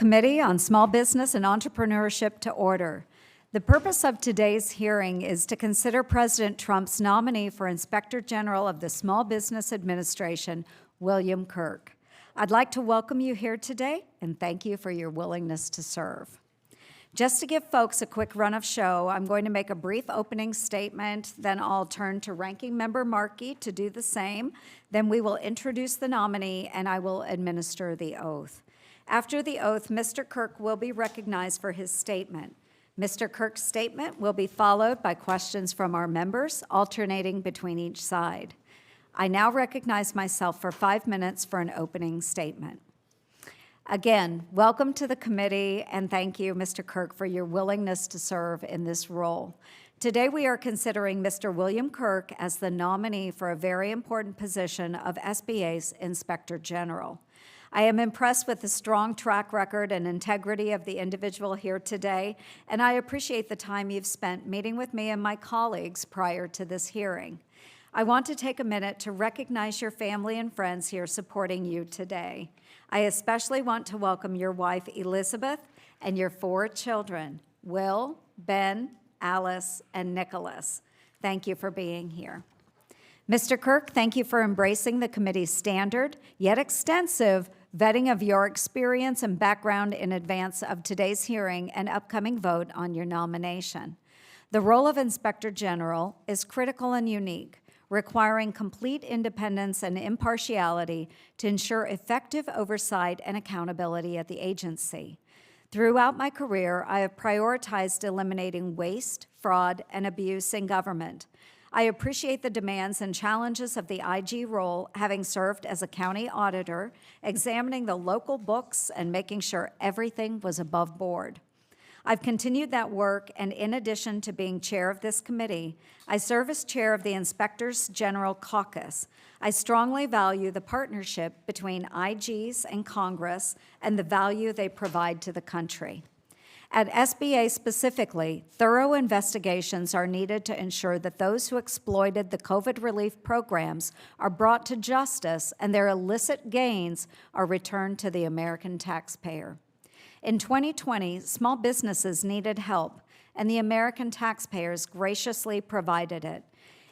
Committee on Small Business and Entrepreneurship to order. The purpose of today's hearing is to consider President Trump's nominee for Inspector General of the Small Business Administration, William Kirk. I'd like to welcome you here today and thank you for your willingness to serve. Just to give folks a quick run of show, I'm going to make a brief opening statement, then I'll turn to Ranking Member Markey to do the same. Then we will introduce the nominee and I will administer the oath. After the oath, Mr. Kirk will be recognized for his statement. Mr. Kirk's statement will be followed by questions from our members, alternating between each side. I now recognize myself for 5 minutes for an opening statement. Again, welcome to the committee, and thank you, Mr. Kirk, for your willingness to serve in this role. Today, we are considering Mr. William Kirk as the nominee for a very important position of SBA's Inspector General. I am impressed with the strong track record and integrity of the individual here today, and I appreciate the time you've spent meeting with me and my colleagues prior to this hearing. I want to take a minute to recognize your family and friends here supporting you today. I especially want to welcome your wife, Elizabeth, and your 4 children, Will, Ben, Alice, and Nicholas. Thank you for being here. Mr. Kirk, thank you for embracing the committee's standard, yet extensive, vetting of your experience and background in advance of today's hearing and upcoming vote on your nomination. The role of Inspector General is critical and unique, requiring complete independence and impartiality to ensure effective oversight and accountability at the agency. Throughout my career, I have prioritized eliminating waste, fraud, and abuse in government. I appreciate the demands and challenges of the IG role, having served as a county auditor, examining the local books and making sure everything was above board. I've continued that work, and in addition to being chair of this committee, I serve as chair of the Inspectors General Caucus. I strongly value the partnership between IGs and Congress and the value they provide to the country. At SBA specifically, thorough investigations are needed to ensure that those who exploited the COVID relief programs are brought to justice and their illicit gains are returned to the American taxpayer. In 2020, small businesses needed help, and the American taxpayers graciously provided it.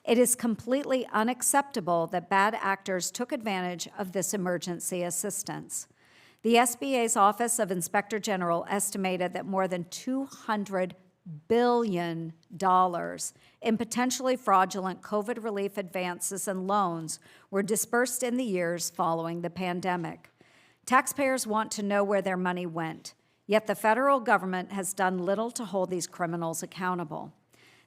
It is completely unacceptable that bad actors took advantage of this emergency assistance. The SBA's Office of Inspector General estimated that more than $200 billion in potentially fraudulent COVID relief advances and loans were dispersed in the years following the pandemic. Taxpayers want to know where their money went, yet the federal government has done little to hold these criminals accountable.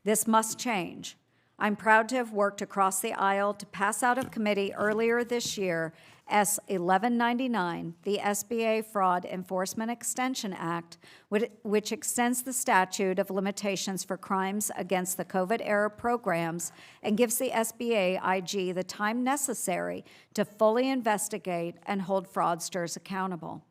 This must change. I'm proud to have worked across the aisle to pass out of committee earlier this year S. 1199, the SBA Fraud Enforcement Extension Act, which extends the statute of limitations for crimes against the COVID-era programs and gives the SBA IG the time necessary to fully investigate and hold fraudsters accountable.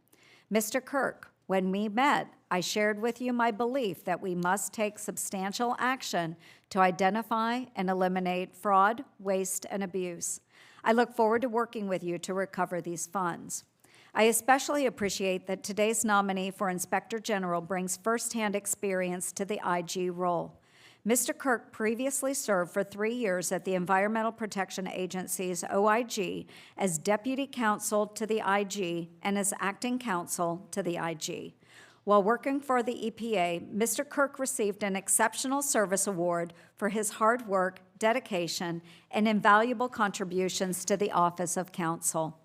Mr. Kirk, when we met, I shared with you my belief that we must take substantial action to identify and eliminate fraud, waste, and abuse. I look forward to working with you to recover these funds. I especially appreciate that today's nominee for Inspector General brings firsthand experience to the IG role. Mr. Kirk previously served for 3 years at the Environmental Protection Agency's OIG as Deputy Counsel to the IG and as Acting Counsel to the IG. While working for the EPA, Mr. Kirk received an Exceptional Service Award for his hard work, dedication, and invaluable contributions to the Office of Counsel,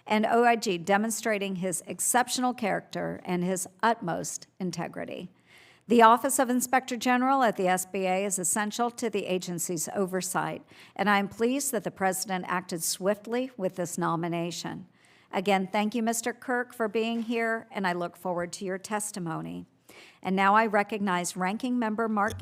and OIG demonstrating his exceptional character and his utmost integrity. The Office of Inspector General at the SBA is essential to the agency's oversight, and I am pleased that the President acted swiftly with this nomination. Again, thank you, Mr. Kirk, for being here, and I look forward to your testimony. And now I recognize Ranking Member Markey